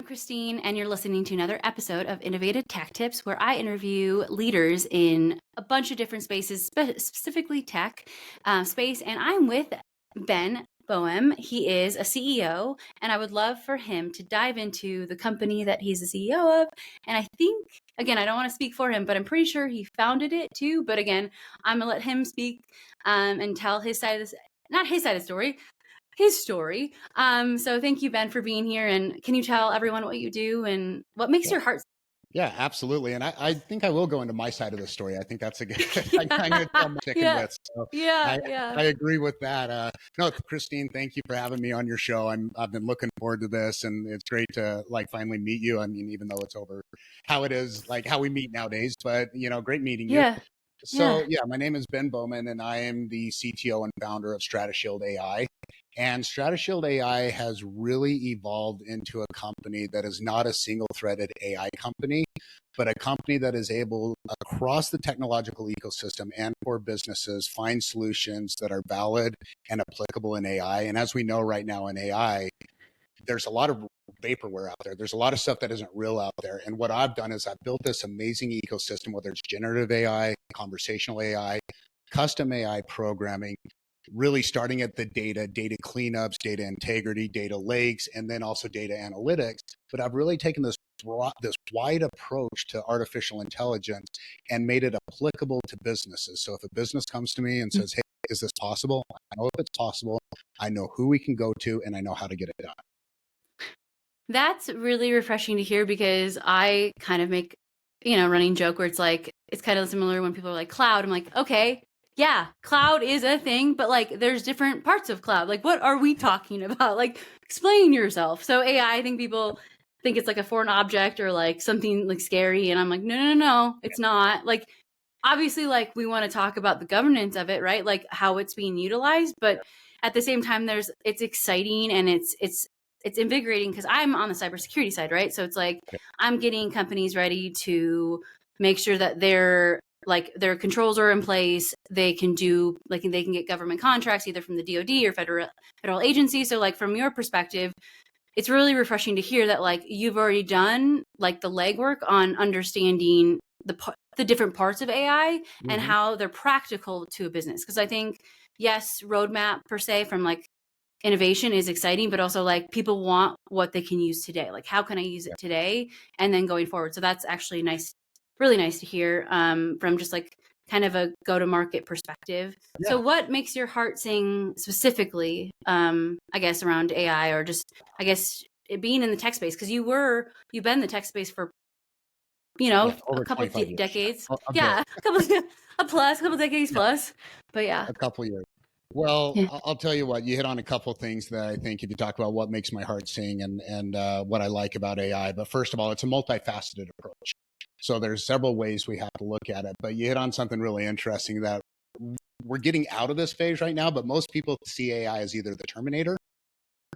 I'm Christine, and you're listening to another episode of Innovative Tac-Tips, where I interview leaders in a bunch of different spaces, specifically tech space. And I'm with Ben Bohman. He is a CEO, and I would love for him to dive into the company that he's the CEO of. And I think, again, I don't want to speak for him, but I'm pretty sure he founded it too. But again, I'm going to let him speak and tell his side of this, not his side of the story, his story. So thank you, Ben, for being here. And can you tell everyone what you do and what makes Yeah, your heart? yeah, absolutely. And I think I will go into my side of the story. I think that's a good, I'm going to Yeah, tell my chicken yeah, bits. So yeah, I, yeah. I agree with that. No, Christine, thank you for having me on your show. I've been looking forward to this, and it's great to finally meet you. I mean, even though it's over how it is, like how we meet nowadays, but great meeting you. Yeah, yeah. So yeah, my name is Ben Bohman, and I am the CTO and founder of Stratoshield AI. And Stratoshield AI has really evolved into a company that is not a single-threaded AI company, but a company that is able, across the technological ecosystem and for businesses, find solutions that are valid and applicable in AI. And as we know right now in AI, there's a lot of vaporware out there. There's a lot of stuff that isn't real out there. And what I've done is I've built this amazing ecosystem, whether it's generative AI, conversational AI, custom AI programming, really starting at the data cleanups, data integrity, data lakes, and then also data analytics. But I've really taken this wide approach to artificial intelligence and made it applicable to businesses. So if a business comes to me and says, hey, is this possible? I know if it's possible, I know who we can go to, and I know how to get it done. That's really refreshing to hear because I kind of make, running joke where it's like, it's kind of similar when people are like cloud. I'm like, okay, yeah, cloud is a thing, but like there's different parts of cloud. Like, what are we talking about? Like, explain yourself. So AI, I think people think it's like a foreign object or like something like scary. And I'm like, no, no, no, no, it's not. Like, obviously, like we want to talk about the governance of it, right? Like how it's being utilized, but at the same time, it's exciting and it's invigorating because I'm on the cybersecurity side, right? So it's like I'm getting companies ready to make sure that their controls are in place. They can get government contracts either from the DoD or federal agencies. So like from your perspective, it's really refreshing to hear that like you've already done like the legwork on understanding the different parts of AI and Mm-hmm. how they're practical to a business. Because I think yes, roadmap per se from like innovation is exciting, but also like people want what they can use today. Like, how can I use it today and then going forward? So that's actually nice, really nice to hear from just like kind of a go to market perspective. Yeah. So, what makes your heart sing specifically, I guess, around AI or just, I guess, it being in the tech space? Because you've been in the tech space for, Yeah, a over couple of 25 years. decades. A bit. Yeah, a couple decades Yeah, plus. But yeah. a couple years. Well, Yeah. I'll tell you what, you hit on a couple things that I think if you talk about what makes my heart sing and what I like about AI. But first of all, it's a multifaceted approach. So there's several ways we have to look at it. But you hit on something really interesting that we're getting out of this phase right now, but most people see AI as either the Terminator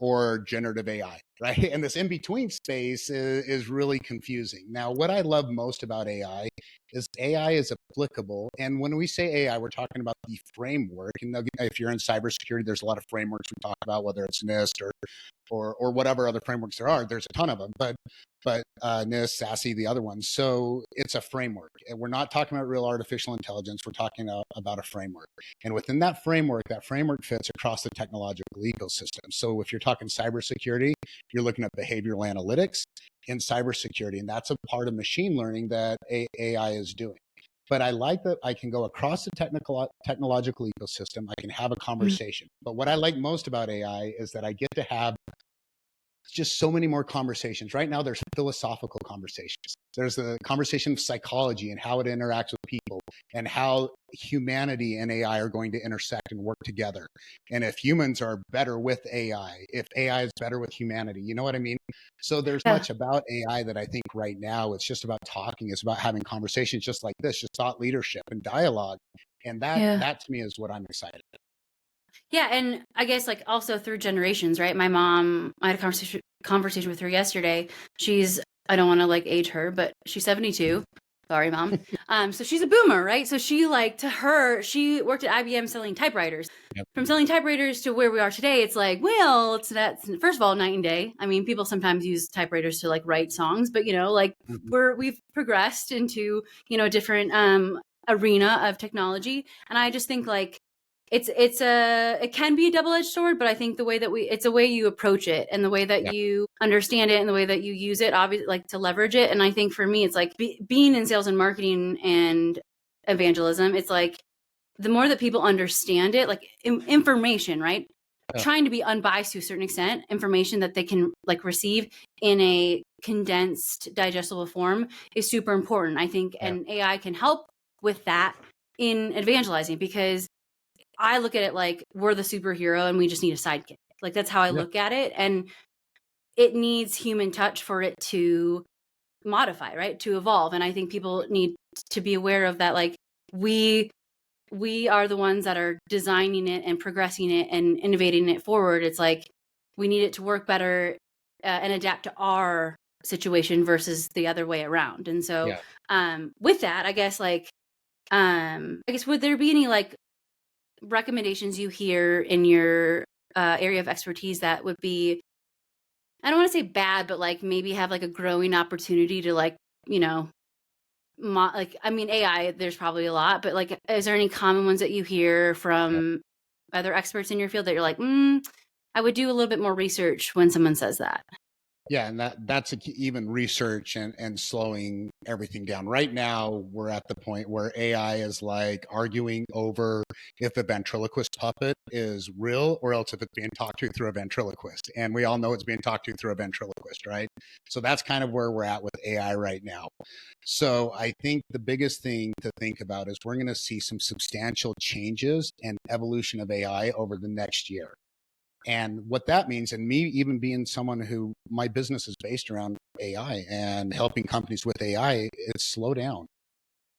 or generative AI, right? And this in between space is really confusing. Now, what I love most about AI is applicable. And when we say AI, we're talking about the framework. And if you're in cybersecurity, there's a lot of frameworks we talk about, whether it's NIST or whatever other frameworks there are. There's a ton of them, but NIST, SASE, the other ones. So it's a framework. And we're not talking about real artificial intelligence. We're talking about a framework. And within that framework fits across the technological ecosystem. So if you're talking cybersecurity, you're looking at behavioral analytics in cybersecurity, and that's a part of machine learning that AI is doing. But I like that I can go across the technological ecosystem. I can have a conversation. But what I like most about AI is that I get to have just so many more conversations. Right now, there's philosophical conversations. There's the conversation of psychology and how it interacts with people and how humanity and AI are going to intersect and work together. And if humans are better with AI, if AI is better with humanity, you know what I mean? So there's Yeah. much about AI that I think right now it's just about talking. It's about having conversations just like this, just thought leadership and dialogue. And Yeah. that to me is what I'm excited about. Yeah, and I guess like also through generations, right? My mom, I had a conversation with her yesterday. I don't want to like age her, but she's 72. Sorry, mom. So she's a boomer, right? So she like to her, she worked at IBM selling typewriters. Yep. From selling typewriters to where we are today, it's like, well, it's that's first of all night and day. I mean, people sometimes use typewriters to like write songs, but like we've progressed into a different arena of technology, and I just think like it can be a double-edged sword, but I think the way that it's a way you approach it and the way that you understand it and the way that you use it, obviously, like to leverage it. And I think for me, it's like being in sales and marketing and evangelism, it's like the more that people understand it, like information, right? Trying to be unbiased to a certain extent, information that they can like receive in a condensed, digestible form is super important, I think. And AI can help with that in evangelizing, because I look at it like we're the superhero and we just need a sidekick. Like that's how I look at it. And it needs human touch for it to modify, right? To evolve. And I think people need to be aware of that. Like we are the ones that are designing it and progressing it and innovating it forward. It's like we need it to work better and adapt to our situation versus the other way around. And so with that, I guess would there be any like recommendations you hear in your area of expertise that would be, I don't want to say bad, but like maybe have like a growing opportunity to like, I mean, AI, there's probably a lot, but like, is there any common ones that you hear from other experts in your field that you're like, I would do a little bit more research when someone says that? Yeah, and that's even research and slowing everything down. Right now, we're at the point where AI is like arguing over if a ventriloquist puppet is real or else if it's being talked to through a ventriloquist. And we all know it's being talked to through a ventriloquist, right? So that's kind of where we're at with AI right now. So I think the biggest thing to think about is we're going to see some substantial changes and evolution of AI over the next year. And what that means, and me even being someone who my business is based around AI and helping companies with AI, it's slow down.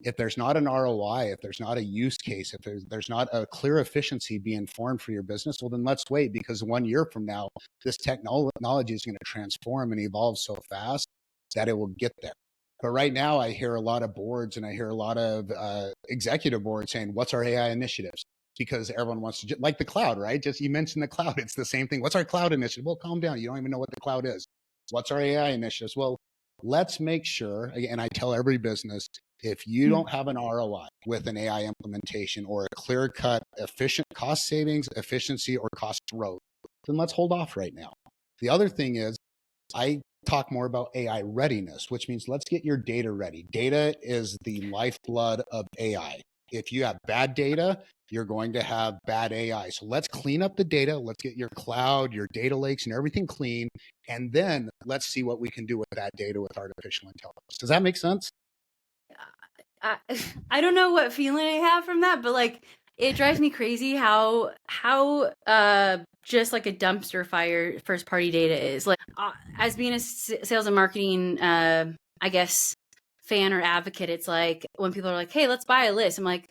If there's not an ROI, if there's not a use case, if there's not a clear efficiency being formed for your business, well, then let's wait, because 1 year from now, this technology is going to transform and evolve so fast that it will get there. But right now, I hear a lot of boards and I hear a lot of executive boards saying, what's our AI initiatives? Because everyone wants to, like the cloud, right? Just you mentioned the cloud. It's the same thing. What's our cloud initiative? Well, calm down. You don't even know what the cloud is. What's our AI initiatives? Well, let's make sure, and I tell every business, if you don't have an ROI with an AI implementation or a clear cut, efficient cost savings, efficiency, or cost growth, then let's hold off right now. The other thing is, I talk more about AI readiness, which means let's get your data ready. Data is the lifeblood of AI. If you have bad data, you're going to have bad AI. So let's clean up the data. Let's get your cloud, your data lakes, and everything clean. And then let's see what we can do with that data with artificial intelligence. Does that make sense? I, I don't know what feeling I have from that, but like it drives me crazy how just like a dumpster fire first party data is. Like as being a sales and marketing I guess fan or advocate, it's like when people are like, "Hey, let's buy a list." I'm like,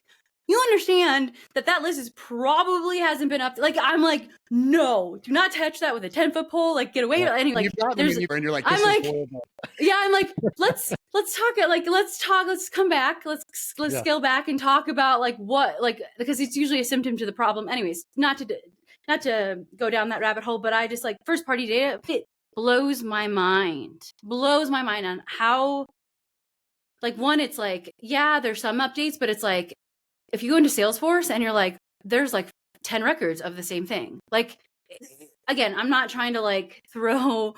you understand that that list is probably hasn't been up. Like I'm like, no, do not touch that with a 10-foot pole. Like get away. Yeah. Anyway, like You've got them there's. in your, and you're like, this I'm is like, horrible. yeah, I'm like, let's talk. Like let's talk. Let's come back. Let's scale back and talk about like what like, because it's usually a symptom to the problem. Anyways, not to go down that rabbit hole, but I just like first party data. It blows my mind. Blows my mind on how. Like one, it's like, yeah, there's some updates, but it's like if you go into Salesforce and you're like, there's like 10 records of the same thing. Like, again, I'm not trying to like throw,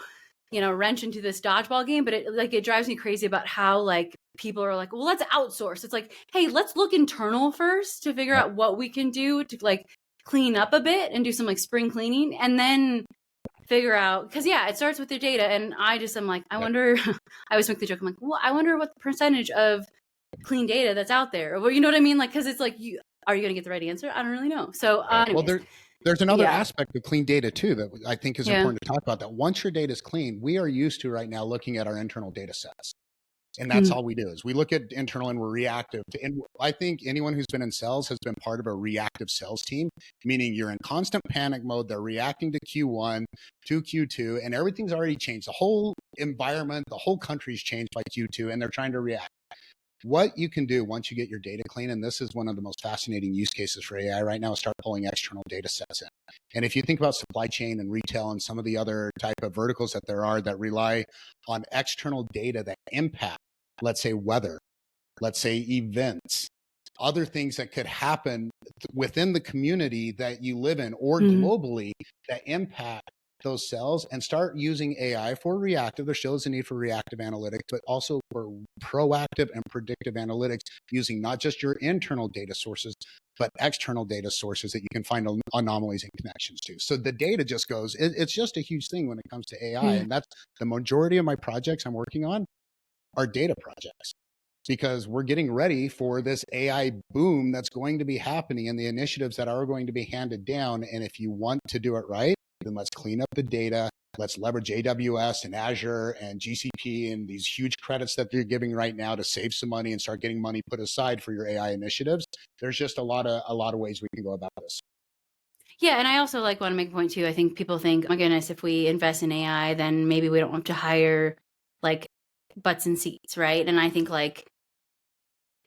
wrench into this dodgeball game, but it drives me crazy about how like people are like, well, let's outsource. It's like, hey, let's look internal first to figure out what we can do to like clean up a bit and do some like spring cleaning, and then figure out, because it starts with your data. And I just am like, I wonder, I always make the joke, I'm like, well, I wonder what the percentage of clean data that's out there, or you know what I mean, like, because it's like, are you going to get the right answer? I don't really know. So anyways, well, there's another aspect of clean data too that I think is important to talk about. That once your data is clean, we are used to right now looking at our internal data sets. And that's all we do is we look at internal and we're reactive to, and I think anyone who's been in sales has been part of a reactive sales team, meaning you're in constant panic mode. They're reacting to Q1, to Q2, and everything's already changed. The whole environment, the whole country's changed by Q2, and they're trying to react. what you can do once you get your data clean, and this is one of the most fascinating use cases for AI right now, is start pulling external data sets in. And if you think about supply chain and retail and some of the other type of verticals that there are that rely on external data that impact, let's say, weather, let's say events, other things that could happen within the community that you live in or globally that impact those cells, and start using AI for reactive. There still is a need for reactive analytics, but also for proactive and predictive analytics using not just your internal data sources, but external data sources that you can find anomalies and connections to. So the data just goes, it's just a huge thing when it comes to AI. And that's the majority of my projects I'm working on are data projects, because we're getting ready for this AI boom that's going to be happening and the initiatives that are going to be handed down. And if you want to do it right, then let's clean up the data. Let's leverage AWS and Azure and GCP and these huge credits that they're giving right now to save some money and start getting money put aside for your AI initiatives. There's just a lot of ways we can go about this. Yeah, and I also want to make a point too. I think people think, oh my goodness, if we invest in AI, then maybe we don't have to hire like butts and seats, right? And I think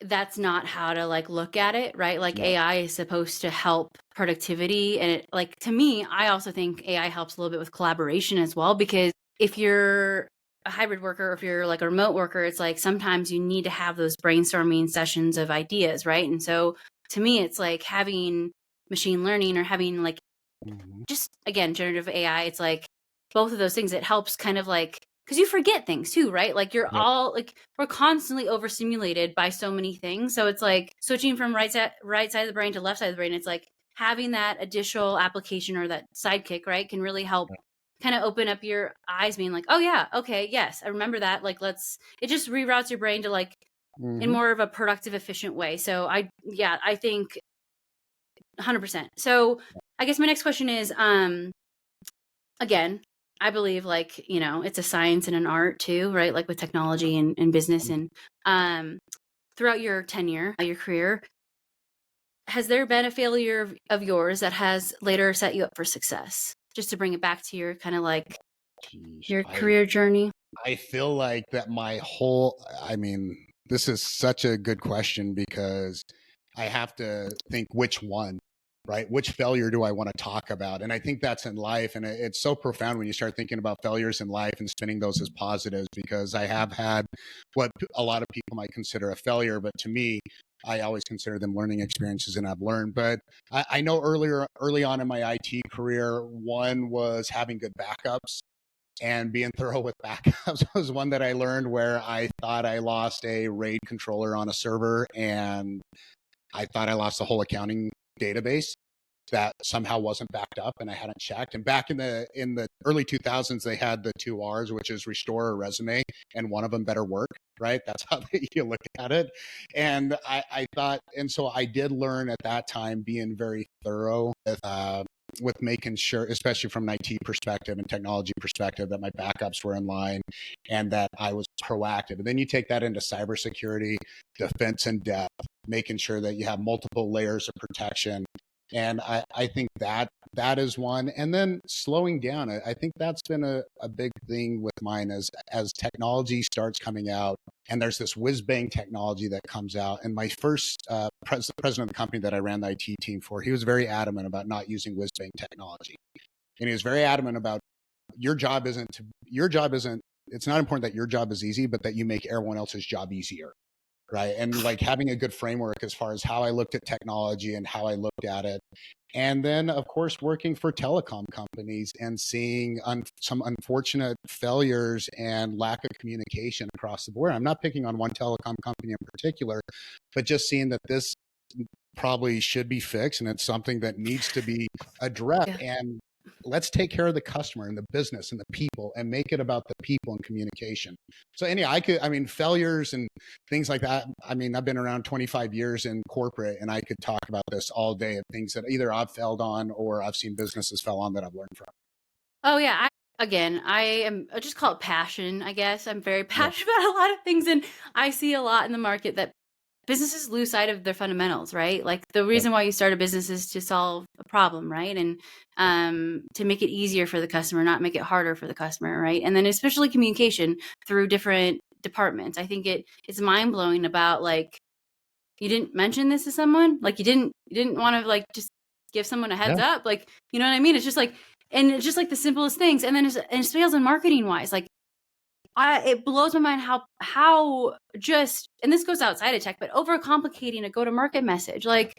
that's not how to look at it, right? No. AI is supposed to help productivity, and to me, I also think AI helps a little bit with collaboration as well, because if you're a hybrid worker or if you're a remote worker, it's sometimes you need to have those brainstorming sessions of ideas, right? And so to me, it's having machine learning or having just again generative AI. It's both of those things. It helps kind of because you forget things too, right? You're Yep. all we're constantly overstimulated by so many things. So it's switching from right side of the brain to left side of the brain. It's having that additional application or that sidekick, right, can really help kind of open up your eyes, being oh yeah, okay, yes, I remember that. It just reroutes your brain to in more of a productive, efficient way. So I think 100%. So I guess my next question is, again, I believe it's a science and an art too, right? With technology and business. And throughout your tenure, your career, has there been a failure of yours that has later set you up for success? Just to bring it back to your kind of your career journey. I feel like that this is such a good question, because I have to think which one, right? Which failure do I want to talk about? And I think that's in life. And it's so profound when you start thinking about failures in life and spinning those as positives, because I have had what a lot of people might consider a failure, but to me, I always consider them learning experiences, and I've learned. But I know early on in my IT career, one was having good backups and being thorough with backups was one that I learned, where I thought I lost a RAID controller on a server, and I thought I lost the whole accounting database that somehow wasn't backed up and I hadn't checked. And back in the early 2000s, they had the 2 R's, which is restore or resume, and one of them better work, right? That's how you look at it. And I thought, and so I did learn at that time, being very thorough with making sure, especially from an IT perspective and technology perspective, that my backups were in line and that I was proactive. And then you take that into cybersecurity, defense in depth, making sure that you have multiple layers of protection. And I think that is one. And then slowing down. I think that's been a big thing with mine, as technology starts coming out, and there's this whiz bang technology that comes out. And my first president of the company that I ran the IT team for, he was very adamant about not using whiz bang technology. And he was very adamant about your job isn't, it's not important that your job is easy, but that you make everyone else's job easier. Right. And having a good framework as far as how I looked at technology and how I looked at it. And then, of course, working for telecom companies and seeing some unfortunate failures and lack of communication across the board. I'm not picking on one telecom company in particular, but just seeing that this probably should be fixed, and it's something that needs to be addressed. Yeah. And let's take care of the customer and the business and the people, and make it about the people and communication. So failures and things like that. I've been around 25 years in corporate, and I could talk about this all day, of things that either I've failed on or I've seen businesses fail on that I've learned from. Oh yeah. I just call it passion, I guess. I'm very Yeah. passionate about a lot of things, and I see a lot in the market that businesses lose sight of their fundamentals, right? The Yep. reason why you start a business is to solve a problem, right? And to make it easier for the customer, not make it harder for the customer, right? And then especially communication through different departments. I think it's mind blowing about like, you didn't mention this to someone, like you didn't want to like just give someone a heads Yeah. up, like, you know what I mean? It's just like, and it's just like the simplest things. And then and sales and marketing wise, like it blows my mind how just, and this goes outside of tech, but overcomplicating a go to market message, like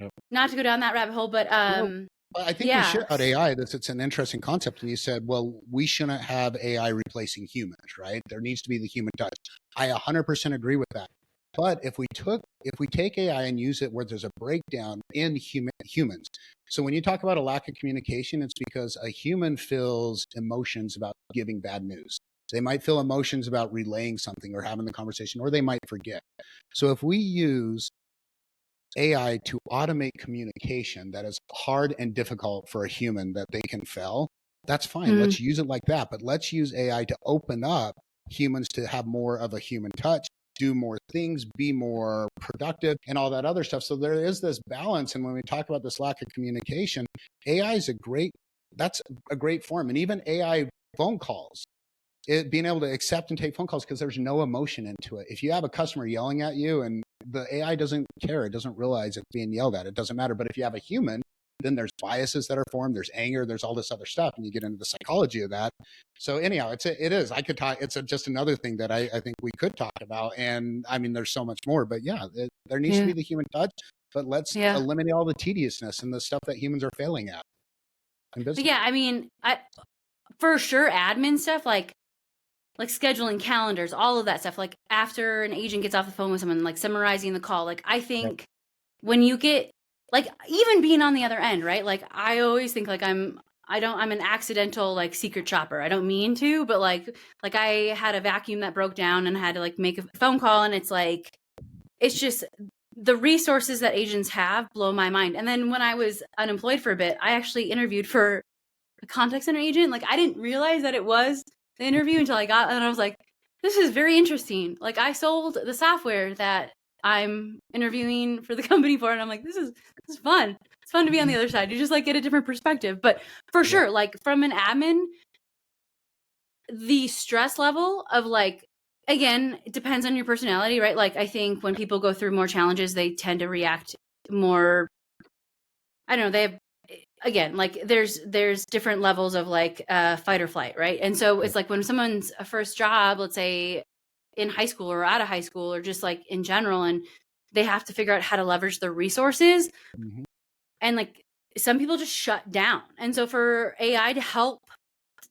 Yep. not to go down that rabbit hole, but Well, I think we yeah. should about AI. It's an interesting concept. And you said, well, we shouldn't have AI replacing humans, right? There needs to be the human touch. I 100% agree with that. But if we take AI and use it where there's a breakdown in humans. So when you talk about a lack of communication, it's because a human feels emotions about giving bad news. They might feel emotions about relaying something or having the conversation, or they might forget. So if we use AI to automate communication that is hard and difficult for a human that they can fail, that's fine. Mm, Let's use it like that. But let's use AI to open up humans to have more of a human touch, do more things, be more productive, and all that other stuff. So there is this balance. And when we talk about this lack of communication, AI is that's a great form. And even AI phone calls, being able to accept and take phone calls because there's no emotion into it. If you have a customer yelling at you and the AI doesn't care, it doesn't realize it's being yelled at, it doesn't matter. But if you have a human, then there's biases that are formed, there's anger, there's all this other stuff, and you get into the psychology of that. So anyhow, it is. I could talk. It's just another thing that I think we could talk about, and I mean, there's so much more. But yeah, there needs to yeah. be the human touch. But let's Yeah. eliminate all the tediousness and the stuff that humans are failing at in But business. yeah, I mean, I for sure admin stuff, like scheduling calendars, all of that stuff, like after an agent gets off the phone with someone, like summarizing the call, like I Yep. think when you get, like, even being on the other end, right? Like I always think like I'm an accidental like secret shopper. I don't mean to, but like I had a vacuum that broke down and had to like make a phone call, and it's like, it's just the resources that agents have blow my mind. And then when I was unemployed for a bit, I actually interviewed for a contact center agent. Like I didn't realize that it was the interview until I got, and I was like, this is very interesting. Like I sold the software that I'm interviewing for the company for, and I'm like, this is fun. It's fun to be on the other side. You just like get a different perspective. But for Yeah. sure, like from an admin, the stress level of like, again, it depends on your personality, right? Like I think when people go through more challenges, they tend to react more, I don't know, they have, again, like there's different levels of like fight or flight, right? And so Yeah. it's like when someone's a first job, let's say in high school or out of high school or just like in general, and they have to figure out how to leverage their resources, Mhm. and like some people just shut down. And so for AI to help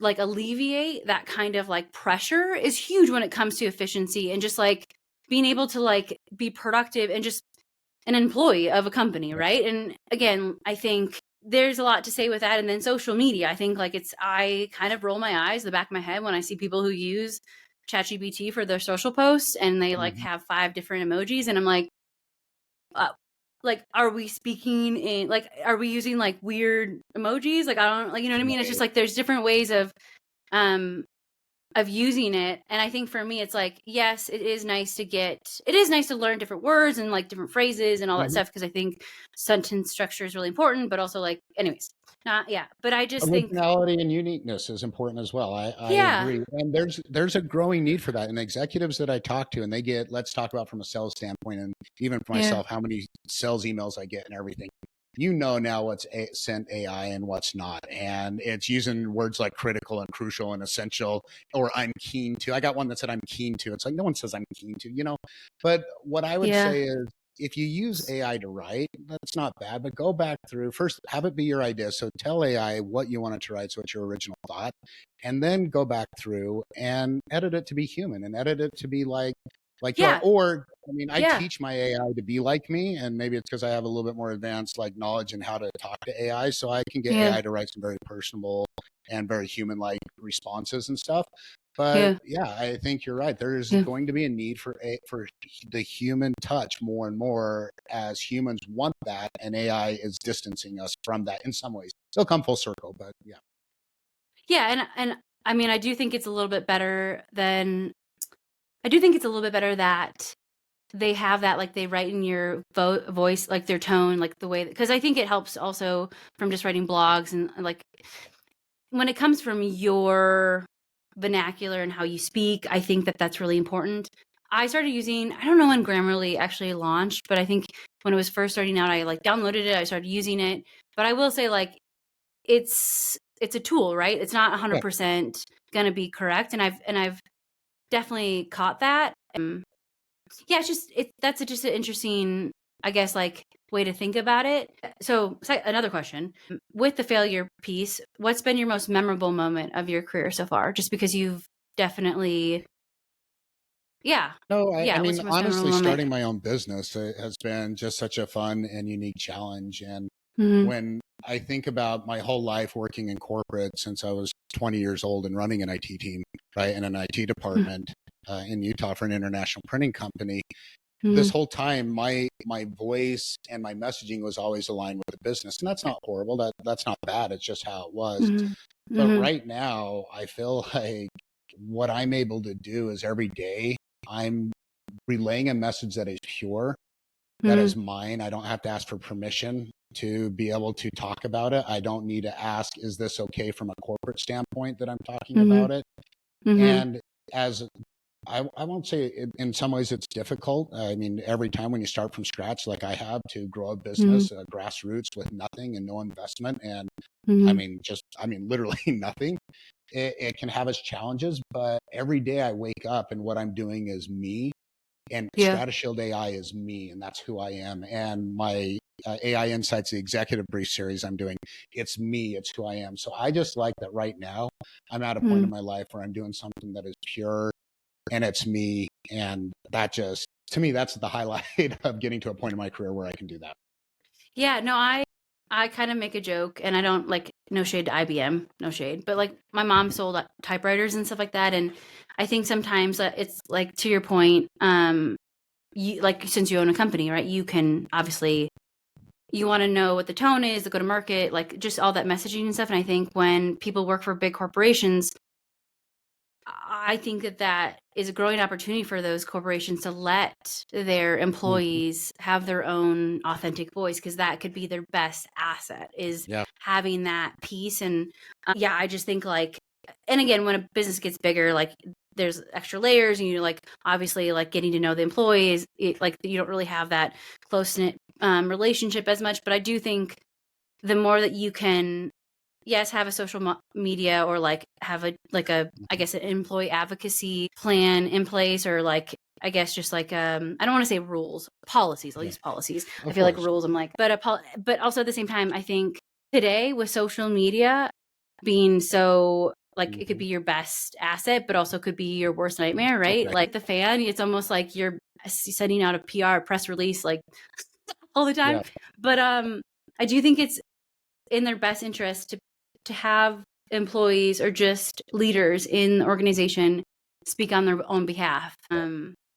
like alleviate that kind of like pressure is huge when it comes to efficiency and just like being able to like be productive and just an employee of a company, Yep. right? And again, I think there's a lot to say with that. And then social media, I think like I kind of roll my eyes in the back of my head when I see people who use ChatGPT for their social posts and they like Mhm. have 5 different emojis, and I'm uh, like, are we speaking in like, are we using like weird emojis? Like, I don't, like, you know what I mean? It's just Right. like there's different ways um of using it. And I think for me it's like, yes, it is nice to learn different words and like different phrases and all that Mhm. stuff, because I think sentence structure is really important, but also like, anyways, not, yeah, but I just think, Originality and uniqueness is important as well. I yeah, agree, and there's a growing need for that. And executives that I talk to, and they get, let's talk about from a sales standpoint, and even for yeah, myself, how many sales emails I get and everything. You know now what's sent AI and what's not, and it's using words like critical and crucial and essential, or I'm keen to. I got one that said I'm keen to. It's like no one says I'm keen to, you know. But what I would yeah, say is, if you use AI to write, that's not bad, but go back through first, have it be your idea. So tell AI what you want it to write. So it's your original thought. And then go back through and edit it to be human and edit it to be like you are. yeah, Or I mean, I yeah, teach my AI to be like me, and maybe it's because I have a little bit more advanced like knowledge in how to talk to AI. So I can get yeah, AI to write some very personable and very human like responses and stuff. But yeah, yeah, I think you're right. There is yeah. going to be a need for the human touch more and more, as humans want that, and AI is distancing us from that in some ways. It'll come full circle, but yeah. Yeah, and I mean, I do think it's a little bit better that they have that, like they write in your voice, like their tone, like the way, because I think it helps also from just writing blogs and like when it comes from your vernacular and how you speak. I think that that's really important. I started using, I don't know when Grammarly actually launched, but I think when it was first starting out, I like downloaded it, I started using it. But I will say, like, it's a tool, right? It's not Yeah. 100% going to be correct, and I've definitely caught that. Yeah, it's just just an interesting, I guess, like, way to think about it. So, another question. With the failure piece, what's been your most memorable moment of your career so far? Just because you've definitely, yeah. No, I Yeah, what's mean, your most memorable honestly, moment? starting my own business has been just such a fun and unique challenge. And Mhm. when I think about my whole life working in corporate since I was 20 years old and running an IT team, right, in an IT department in Utah for an international printing company, this Mhm. whole time my voice and my messaging was always aligned with the business, and that's not horrible. That's not bad. It's just how it was. Mhm. But Mhm. right now, I feel like what I'm able to do is every day I'm relaying a message that is pure, that is Mhm. mine. I don't have to ask for permission to be able to talk about it. I don't need to ask, is this okay from a corporate standpoint that I'm talking Mhm. about it? Mhm. And as I won't say in some ways it's difficult. I mean, every time when you start from scratch, like I have to grow a Mhm. business, grassroots with nothing and no investment. And Mhm. I mean, literally nothing. It can have its challenges, but every day I wake up and what I'm doing is me, and Yeah. Stratoshield AI is me, and that's who I am. And my AI Insights, the executive brief series I'm doing, it's me, it's who I am. So I just like that right now I'm at a point in Mhm. my life where I'm doing something that is pure and it's me. And that just, to me, that's the highlight of getting to a point in my career where I can do that. Yeah, no, I kind of make a joke, and I don't like, no shade to IBM, no shade, but like my mom sold typewriters and stuff like that, and I think sometimes it's like, to your point, you, like, since you own a company, right? You can obviously, you want to know what the tone is, the go to market, like just all that messaging and stuff. And I think when people work for big corporations, I think that that is a growing opportunity for those corporations to let their Mhm. employees have their own authentic voice, because that could be their best asset, is Yeah. having that piece. And yeah, I just think, like, and again, when a business gets bigger, like, there's extra layers, and you, like, obviously, like, getting to know the employees, like, you don't really have that close knit relationship as much. But I do think the more that you can, yes, have a social media, or like have a, like a, I guess, an employee advocacy plan in place, or like, I guess, just like, I don't want to say rules, policies. I'll Yeah. use policies. I Of feel like course. rules, I'm like, but but also at the same time, I think today with social media being so, like, it could Hmm. be your best asset, but also could be your worst nightmare, right? Okay. Like the fan, it's almost like you're sending out a PR press release, like, all the time. Yeah. But I do think it's in their best interest to have employees or just leaders in the organization speak on their own behalf.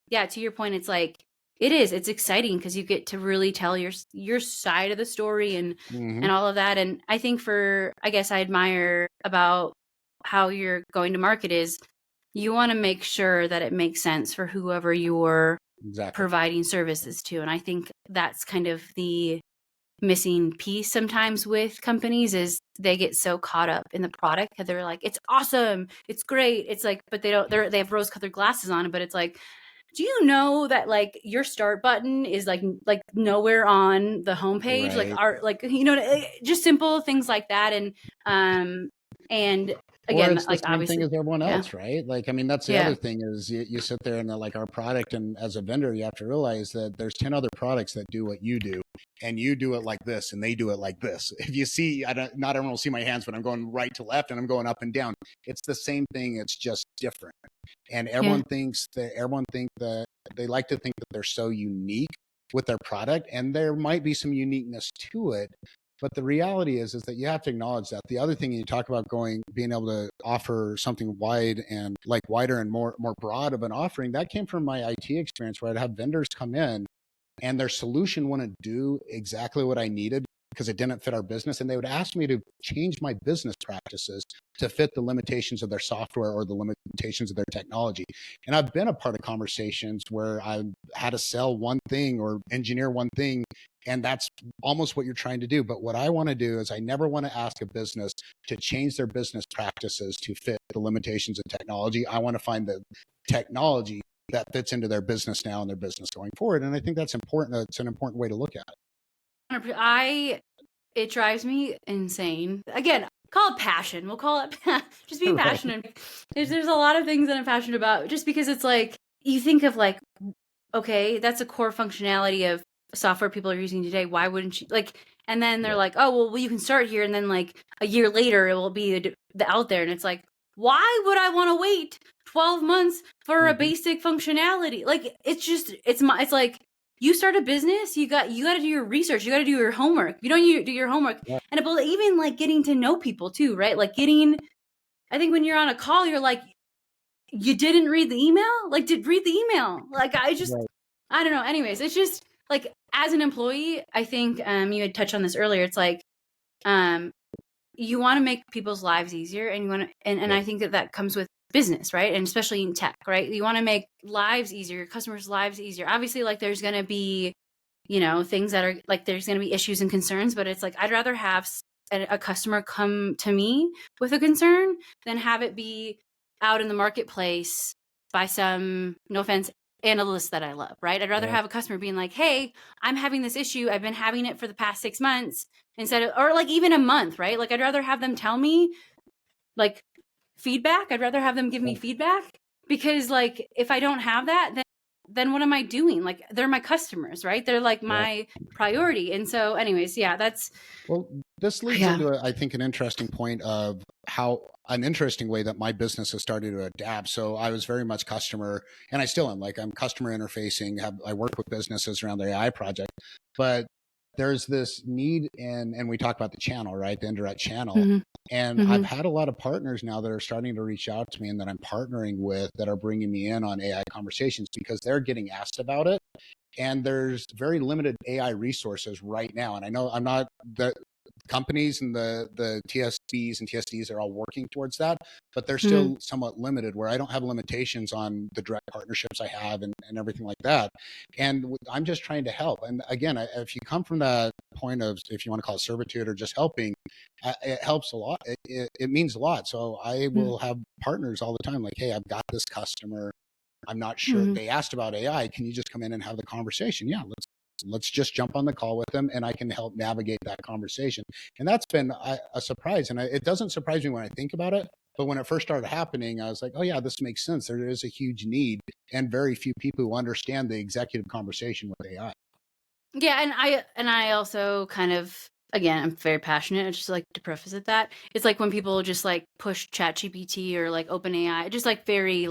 Yeah, to your point, it's like, it's exciting because you get to really tell your side of the story, Hmm. and all of that. And I think, for, I guess, I admire about how you're going to market is, you want to make sure that it makes sense for whoever you're Exactly. providing services to. And I think that's kind of the missing piece sometimes with companies, is they get so caught up in the product that they're like, it's awesome, it's great, it's like, but they have rose colored glasses on, but it's like, do you know that, like, your start button is like nowhere on the homepage, like, Right. our, like, just simple things like that. Um and Or again, it's the like, same thing obviously, as everyone yeah, else, right? Like, I mean, that's the other yeah, thing is you sit there and like our product, and as a vendor, you have to realize that there's 10 other products that do what you do, and you do it like this, and they do it like this. If you see, not everyone will see my hands, but I'm going right to left and I'm going up and down. It's the same thing. It's just different. And yeah, everyone think that they like to think that they're so unique with their product, and there might be some uniqueness to it, but the reality is that you have to acknowledge that. The other thing, you talk about being able to offer something wide and like wider and more broad of an offering, that came from my IT experience where I'd have vendors come in and their solution wouldn't do exactly what I needed because it didn't fit our business. And they would ask me to change my business practices to fit the limitations of their software or the limitations of their technology. And I've been a part of conversations where I had to sell one thing or engineer one thing, and that's almost what you're trying to do. But what I want to do is I never want to ask a business to change their business practices to fit the limitations of technology. I want to find the technology that fits into their business now and their business going forward. And I think that's important. It's an important way to look at it. It drives me insane. Again, call it passion. We'll call it just being Right. passionate. There's a lot of things that I'm passionate about, just because it's like, you think of like, okay, that's a core functionality of software people are using today. Why wouldn't you like? And then they're like, oh, well, you can start here, and then like a year later, it will be the out there, and it's like, why would I want to wait 12 months for a basic functionality? Like, it's like, you start a business, you got to do your research, you got to do your homework. You don't do your homework, Yeah. and even like getting to know people too, right? Like I think when you're on a call, you're like, you didn't read the email? Like, read the email. Like, Right. I don't know. Anyways, it's just like, as an employee, I think you had touched on this earlier. It's like, you want to make people's lives easier, and you want to, and I think that comes with business, right? And especially in tech, right? You want to make lives easier, customers' lives easier. Obviously, like, there's going to be, things that are like, there's going to be issues and concerns, but it's like, I'd rather have a customer come to me with a concern than have it be out in the marketplace by some, no offense, analyst that I love, right? I'd rather have a customer being like, hey, I'm having this issue. I've been having it for the past 6 months, instead of, or like even a month, right? Like, I'd rather have them tell me like feedback. I'd rather have them give me feedback, because like, if I don't have that, then what am I doing? Like, they're my customers, right? They're like my priority. And so anyways, yeah, that's, Well, this leads yeah. into, I think, an interesting point of how an interesting way that my business has started to adapt. So I was very much customer, and I still am. Like, I'm customer interfacing. I work with businesses around the AI project, but there's this need in, and we talk about the channel, right? The indirect channel. Mm-hmm. And I've Mm-hmm. had a lot of partners now that are starting to reach out to me and that I'm partnering with that are bringing me in on AI conversations because they're getting asked about it. And there's very limited AI resources right now. And I know I'm not the companies and the TSBs and TSDs are all working towards that, but they're still somewhat limited where I don't have limitations on the direct partnerships I have and everything like that. And I'm just trying to help. And again, if you come from that point of, if you want to call it servitude or just helping, it helps a lot. It means a lot. So I will have partners all the time like, hey, I've got this customer. I'm not sure. Mm-hmm. They asked about AI. Can you just come in and have the conversation? Yeah, let's just jump on the call with them, and I can help navigate that conversation. And that's been a surprise. And it doesn't surprise me when I think about it. But when it first started happening, I was like, oh yeah, this makes sense. There is a huge need, and very few people who understand the executive conversation with AI. Yeah, and I also kind of, again, I'm very passionate. I just like to preface it that it's like when people just like push ChatGPT or like OpenAI, just like very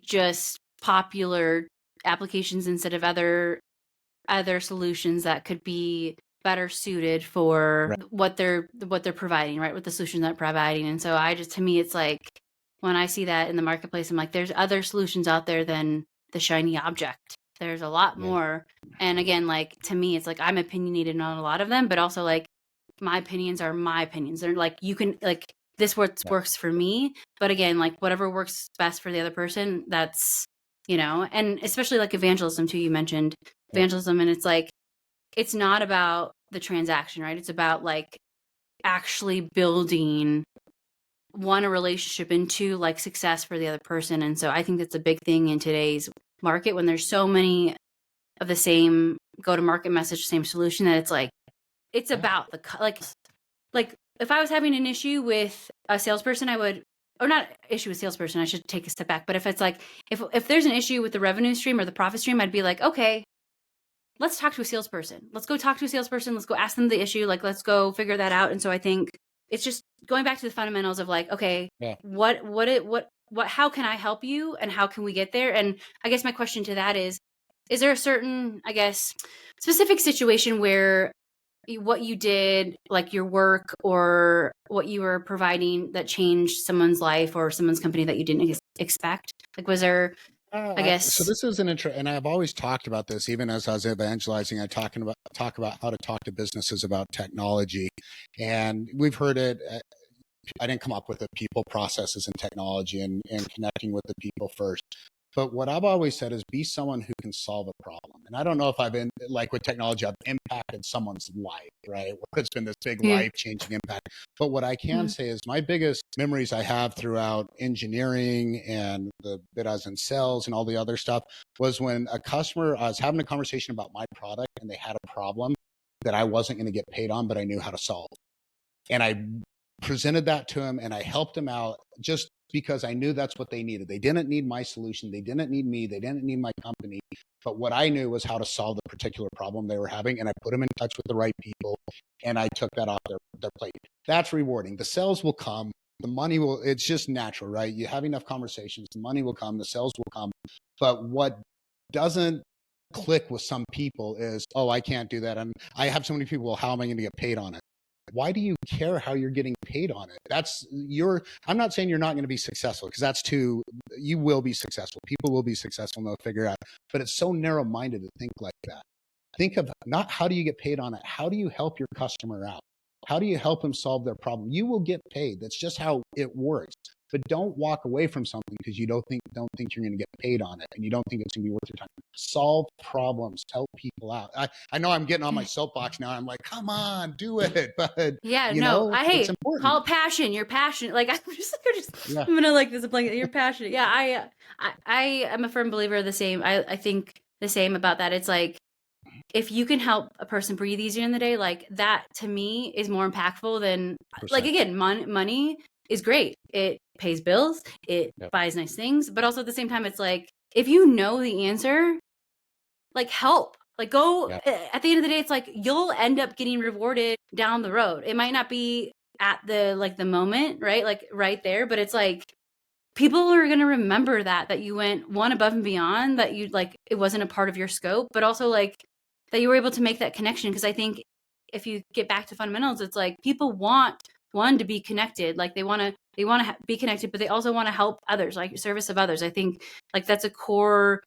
just popular applications instead of other solutions that could be better suited for Right. what they're providing, right? With the solution they're providing. And so to me, it's like, when I see that in the marketplace, I'm like, there's other solutions out there than the shiny object. There's a lot Yeah. more. And again, like, to me, it's like, I'm opinionated on a lot of them, but also like, my opinions are my opinions. They're like, you can like, this works for me, but again, like, whatever works best for the other person, that's, and especially like evangelism too, you mentioned evangelism, and it's like, it's not about the transaction, right? It's about like actually building, one, a relationship, and two, like, success for the other person. And so I think that's a big thing in today's market, when there's so many of the same go to market message, same solution, that it's like, it's about the like if I was having an issue with a salesperson, I would, or not issue with salesperson, I should take a step back, but if it's like, if there's an issue with the revenue stream or the profit stream, I'd be like, okay, let's talk to a salesperson. Let's go talk to a salesperson. Let's go ask them the issue. Like, let's go figure that out. And so I think it's just going back to the fundamentals of like, okay, Yeah. how can I help you, and how can we get there? And I guess my question to that is there a certain, I guess, specific situation where what you did, like your work or what you were providing, that changed someone's life or someone's company that you didn't expect? Like, was there I So guess. this is an intro, and I've always talked about this, even as I was evangelizing. I talk about how to talk to businesses about technology, and we've heard it. I didn't come up with it. People, processes, and technology, and connecting with the people first. But what I've always said is be someone who can solve a problem. And I don't know if I've been like with technology, I've impacted someone's life, right? Where it's been this big Yeah. life changing impact. But what I can Mm. say is my biggest memories I have throughout engineering and the bit I was in sales and all the other stuff was when a customer, I was having a conversation about my product and they had a problem that I wasn't going to get paid on, but I knew how to solve. And I presented that to him and I helped him out just because I knew that's what they needed. They didn't need my solution. They didn't need me. They didn't need my company. But what I knew was how to solve the particular problem they were having. And I put them in touch with the right people and I took that off their plate. That's rewarding. The sales will come. The money will, it's just natural, right? You have enough conversations, the money will come, the sales will come. But what doesn't click with some people is, oh, I can't do that. And I have so many people, well, how am I going to get paid on it? Why do you care how you're getting paid on it? That's your, I'm not saying you're not going to be successful because that's too, you will be successful. People will be successful and they'll figure out, but it's so narrow minded to think like that. Think of not how do you get paid on it? How do you help your customer out? How do you help them solve their problem? You will get paid. That's just how it works. But don't walk away from something because you don't think you're going to get paid on it and you don't think it's going to be worth your time. Solve problems, help people out. I know I'm getting on my soapbox now. I'm like, come on, do it. But Yeah, no, it's hey, important. call it passion. You're passionate. Like Yeah. I'm gonna like this blanket. You're passionate. Yeah, I am a firm believer of the same. I think the same about that. It's like if you can help a person breathe easier in the day, like that to me is more impactful than like Percent. again, money is great. It pays bills, it Yep. buys nice things, but also at the same time, it's like if you know the answer, like help. Like go Yep. at the end of the day, it's like you'll end up getting rewarded down the road. It might not be at the like the moment, right? Like right there, but it's like people are going to remember that you went one above and beyond, that you like it wasn't a part of your scope, but also like that you were able to make that connection. Because I think if you get back to fundamentals, it's like people want one to be connected, like they want to be connected, but they also want to help others, like service of others. I think like that's a core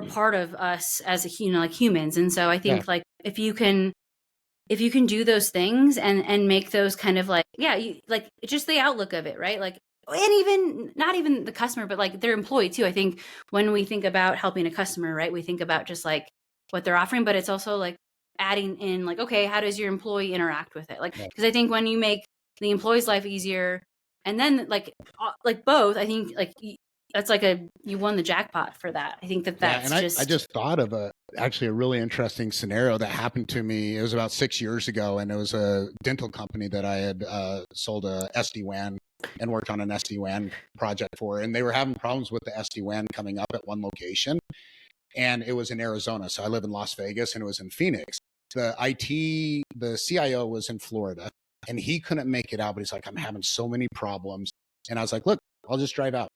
part of us as a like humans. And so I Yeah. think like if you can do those things and make those kind of like yeah like just the outlook of it, right? Like and even not even the customer but like their employee too. I think when we think about helping a customer, right, we think about just like what they're offering, but it's also like adding in like okay, how does your employee interact with it? Like Yeah. because I think when you make the employee's life easier and then like both, I think like that's like you won the jackpot for that. I think that Yeah, that's and I just just thought of actually a really interesting scenario that happened to me. It was about 6 years ago, and it was a dental company that I had sold a SD-WAN and worked on an SD-WAN project for, and they were having problems with the SD-WAN coming up at one location, and it was in Arizona. So I live in Las Vegas, and it was in Phoenix. The CIO was in Florida, and he couldn't make it out, but he's like, I'm having so many problems, and I was like, look, I'll just drive out.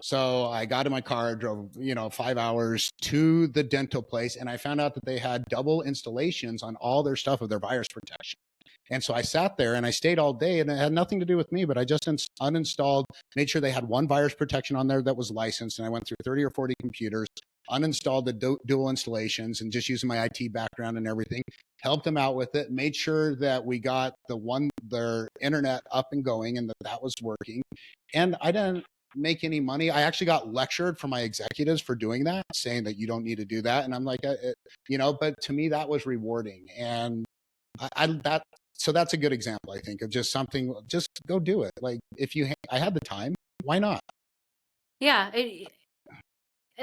So I got in my car, drove, 5 hours to the dental place, and I found out that they had double installations on all their stuff of their virus protection. And so I sat there and I stayed all day, and it had nothing to do with me, but I just uninstalled, made sure they had one virus protection on there that was licensed. And I went through 30 or 40 computers, uninstalled the dual installations, and just using my IT background and everything, helped them out with it, made sure that we got their internet up and going and that was working. And I didn't make any money. I actually got lectured from my executives for doing that, saying that you don't need to do that. And I'm like, but to me, that was rewarding. And that so that's a good example, I think, of just something. Just go do it. Like if I had the time, why not? yeah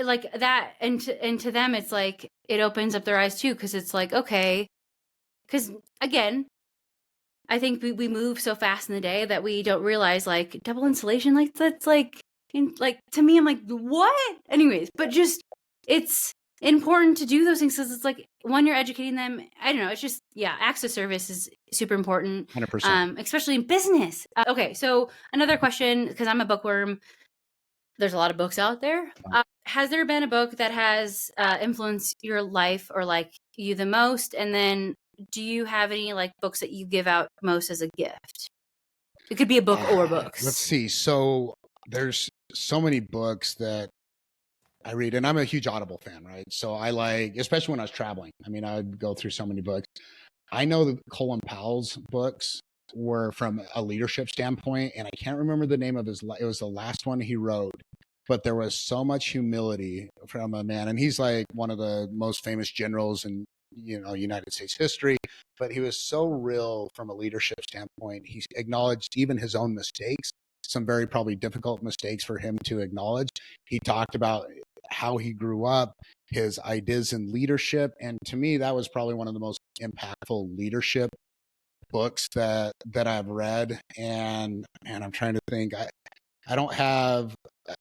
like that. And to them it's like it opens up their eyes too, because it's like okay, because again I think we move so fast in the day that we don't realize like double insulation, like that's like like to me I'm like what anyways, but just it's important to do those things because it's like when you're educating them, I don't know, it's just yeah, acts of service is super important, 100%. especially in business. Okay, so another question, because I'm a bookworm, there's a lot of books out there. Has there been a book that has influenced your life or like you the most? And then do you have any like books that you give out most as a gift? It could be a book or Let's books. see. So there's so many books that I read, and I'm a huge Audible fan, right? So I like, especially when I was traveling. I mean, I'd go through so many books. I know that Colin Powell's books were from a leadership standpoint, and I can't remember the name of his. It was the last one he wrote, but there was so much humility from a man, and he's like one of the most famous generals in United States history. But he was so real from a leadership standpoint. He acknowledged even his own mistakes, some very probably difficult mistakes for him to acknowledge. He talked about how he grew up, his ideas in leadership, and to me, that was probably one of the most impactful leadership books that I've read. And man, I'm trying to think. I don't have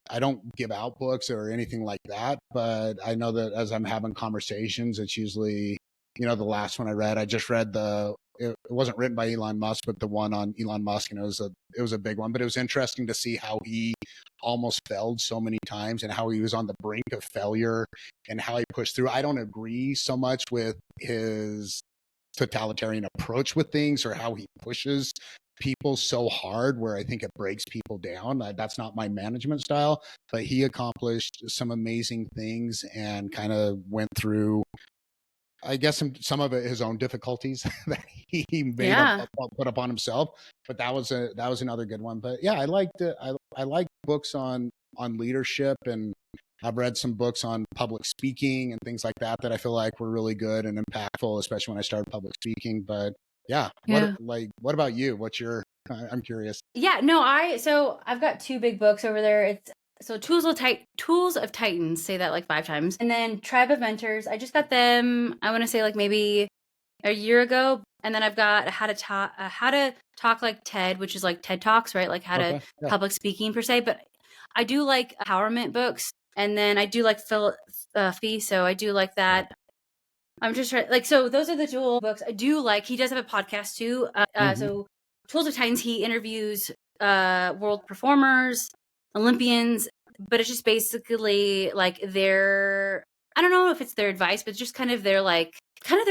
I don't give out books or anything like that, but I know that as I'm having conversations, it's usually, the last one I read. I just read it wasn't written by Elon Musk, but the one on Elon Musk, and it was a big one. But it was interesting to see how he almost failed so many times and how he was on the brink of failure and how he pushed through. I don't agree so much with his totalitarian approach with things or how he pushes people so hard where I think it breaks people down. That's not my management style, but he accomplished some amazing things and kind of went through, I guess, some of it his own difficulties that he made up Yeah. put upon himself. But that was another good one. But yeah, I liked it. I like books on leadership, and I've read some books on public speaking and things like that I feel like were really good and impactful, especially when I started public speaking. But yeah, Yeah. what about you? What's your? I'm curious. Yeah, no, so I've got two big books over there. It's so Tools of Titans, say that like 5 times. And then Tribe of Mentors. I just got them, I want to say like maybe a year ago. And then I've got How to Talk Like TED, which is like TED Talks, right? Like how to Okay. Yeah. public speaking per se. But I do like empowerment books, and then I do like philosophy, so I do like Yeah. that. I'm just trying, like, so those are the Tool books I do like. He does have a podcast too. Hmm. So Tools of Titans, he interviews world performers, Olympians, but it's just basically like I don't know if it's their advice, but just kind of their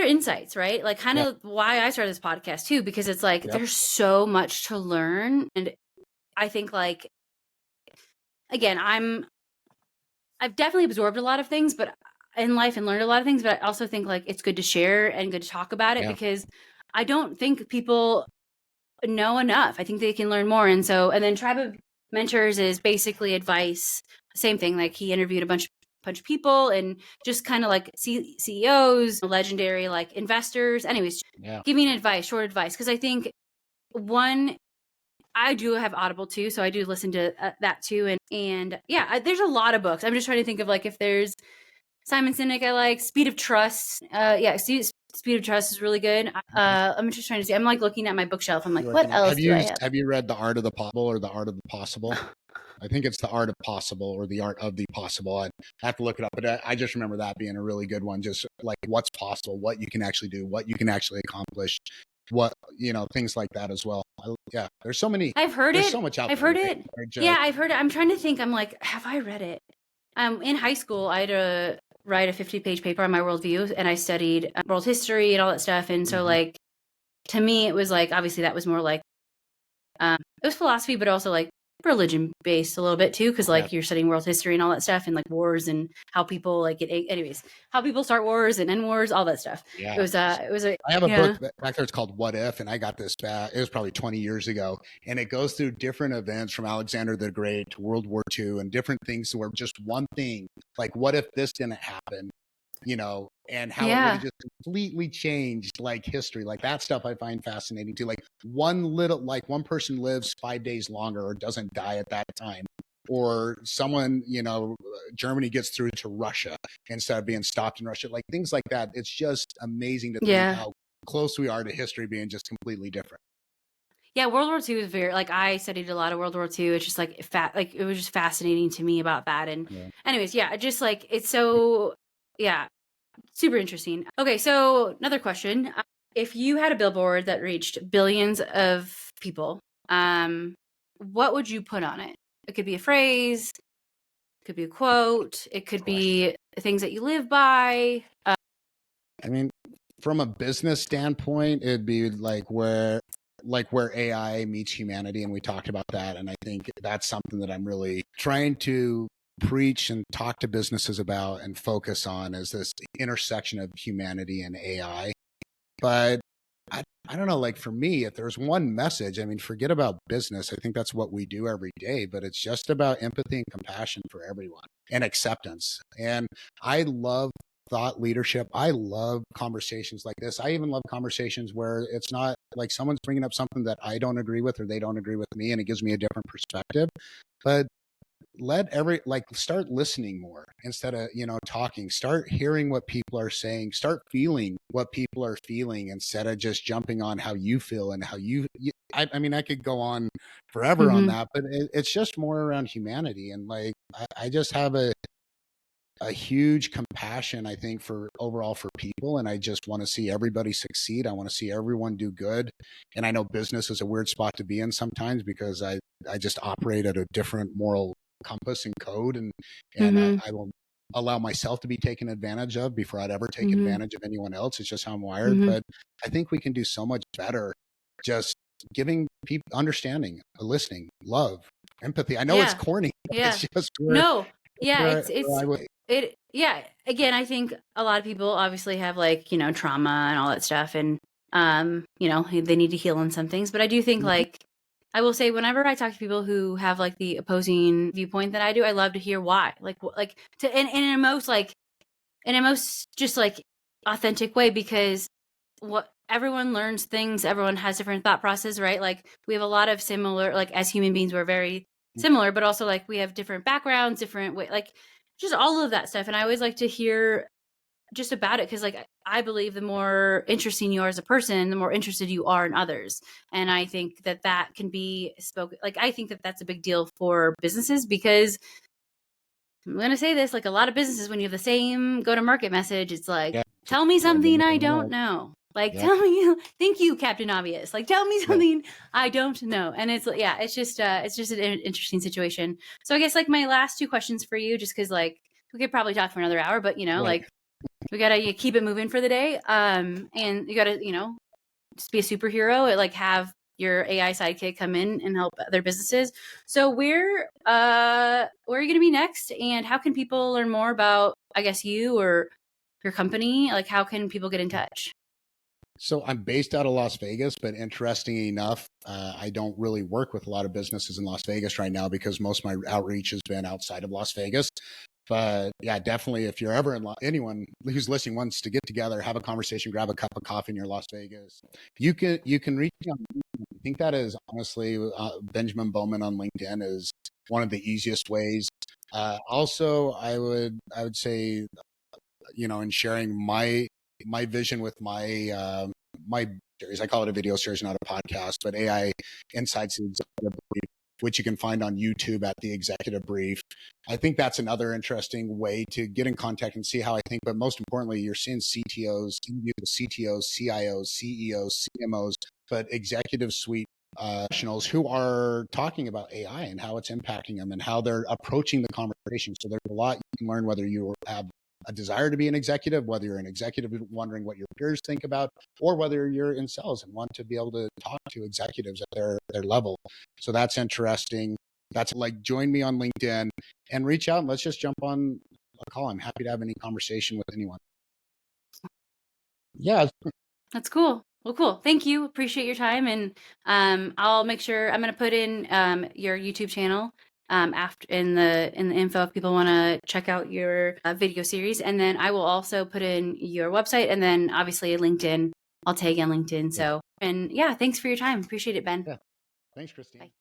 insights, right? Like kind Yeah. of why I started this podcast too, because it's like Yep. there's so much to learn. And I think like, again, I've definitely absorbed a lot of things, but in life, and learned a lot of things, but I also think like it's good to share and good to talk about it, Yeah. because I don't think people know enough. I think they can learn more. And then Tribe of Mentors is basically advice. Same thing. Like he interviewed a bunch of people and just kind of like CEOs, legendary like investors. Anyways, Yeah. giving advice, short advice. Because I think one, I do have Audible too, so I do listen to that too. And yeah, there's a lot of books. I'm just trying to think of like if there's Simon Sinek. I like Speed of Trust. Yeah, Speed of Trust is really good. I'm just trying to see. I'm like looking at my bookshelf. I'm like, You're what looking at. else do I have? Have you read The Art of the Possible or The Art of the Possible? I think it's The Art of Possible or The Art of the Possible. I have to look it up, but I just remember that being a really good one. Just like what's possible, what you can actually do, what you can actually accomplish, things like that as well. Yeah, there's so many. I've heard There's it. so much out I've there, heard right? it. Or Yeah, just I've heard it. I'm trying to think. I'm like, have I read it? In high school, I had to write a 50-page paper on my worldview, and I studied world history and all that stuff. And so, mhm. like, to me, it was like, obviously, that was more like, it was philosophy, but also like religion based a little bit too, because Yeah, like you're studying world history and all that stuff, and like wars and how people like anyways, how people start wars and end wars, all that stuff. yeah. It was a, I have a book yeah, back there. It's called What If, and I got this back. It was probably 20 years ago, and it goes through different events from Alexander the Great to World War II and different things where just one thing, like what if this didn't happen, and how it would have yeah, just completely changed like history. Like that stuff I find fascinating too. Like one person lives 5 days longer or doesn't die at that time. Or someone, Germany gets through to Russia instead of being stopped in Russia, like things like that. It's just amazing to think yeah. how close we are to history being just completely different. Yeah, World War II is very like I studied a lot of World War II. It's just like like it was just fascinating to me about that. And Yeah. anyways, yeah, just like it's so, yeah, super interesting. Okay, so another question: if you had a billboard that reached billions of people, what would you put on it? It could be a phrase, it could be a quote, it could Question. be things that you live by. I mean, from a business standpoint, it'd be like where AI meets humanity, and we talked about that. And I think that's something that I'm really trying to preach and talk to businesses about and focus on is this intersection of humanity and AI. But I don't know, like for me, if there's one message, I mean, forget about business. I think that's what we do every day, but it's just about empathy and compassion for everyone and acceptance. And I love thought leadership. I love conversations like this. I even love conversations where it's not like someone's bringing up something that I don't agree with or they don't agree with me, and it gives me a different perspective. But start listening more instead of talking. Start hearing what people are saying, start feeling what people are feeling instead of just jumping on how you feel and how I mean, I could go on forever on Mm-hmm. that, but it's just more around humanity. And like I just have a huge compassion, I think, for overall for people, and I just want to see everybody succeed. I want to see everyone do good. And I know business is a weird spot to be in sometimes because I just operate at a different moral compass and code, and Mm-hmm. I will allow myself to be taken advantage of before I'd ever take Mm-hmm. advantage of anyone else. It's just how I'm wired. Mm-hmm. But I think we can do so much better just giving people understanding, listening, love, empathy. I know it's Yeah. corny, but Yeah. it's just No. Yeah, where I would. yeah, again, I think a lot of people obviously have like, trauma and all that stuff and they need to heal on some things, but I do think Mhm. like I will say whenever I talk to people who have like the opposing viewpoint that I do, I love to hear why. Like like to and in a most like in a most just like authentic way because what everyone learns things, everyone has different thought process, right? Like we have a lot of similar, like as human beings we're very similar, but also like we have different backgrounds, different way, like just all of that stuff. And I always like to hear just about it because like I believe the more interesting you are as a person, the more interested you are in others. And I think that that can be spoken, like I think that that's a big deal for businesses because I'm going to say this, like a lot of businesses, when you have the same go to market message, it's like, Yeah, just tell me random something I don't email. know. Like, Yep. tell me, thank you, Captain Obvious. Like, tell me Yeah. something I don't know. And yeah, it's just an interesting situation. So I guess like my last two questions for you, just cause like we could probably talk for another hour, but Right. like we gotta keep it moving for the day. And you gotta, just be a superhero and like have your AI sidekick come in and help other businesses. So where are you going to be next, and how can people learn more about I guess you or your company? Like how can people get in touch? So I'm based out of Las Vegas, but interesting enough, I don't really work with a lot of businesses in Las Vegas right now because most of my outreach has been outside of Las Vegas. But yeah, definitely, if you're ever anyone who's listening wants to get together, have a conversation, grab a cup of coffee near Las Vegas, you can reach me on LinkedIn. I think that is honestly Benjamin Bowman on LinkedIn is one of the easiest ways. Also, I would say in sharing my vision with my series. I call it a video series, not a podcast, but AI Insights the Executive Brief, which you can find on YouTube at the Executive Brief. I think that's another interesting way to get in contact and see how I think. But most importantly, you're seeing CTOs, CIOs, CEOs, CMOs, but executive suite professionals who are talking about AI and how it's impacting them and how they're approaching the conversation. So there's a lot you can learn whether you have a desire to be an executive, whether you're an executive wondering what your peers think about, or whether you're in sales and want to be able to talk to executives at their level. So that's interesting. That's like join me on LinkedIn and reach out and let's just jump on a call. I'm happy to have any conversation with anyone. Yeah, That's cool. Well, cool. Thank you. Appreciate your time. And I'll make sure I'm going to put in your YouTube channel after in the info if people want to check out your video series. And then I will also put in your website and then obviously LinkedIn. I'll tag on LinkedIn. yeah, So, and yeah, thanks for your time. Appreciate it, Ben. yeah. Thanks, Christine. Bye.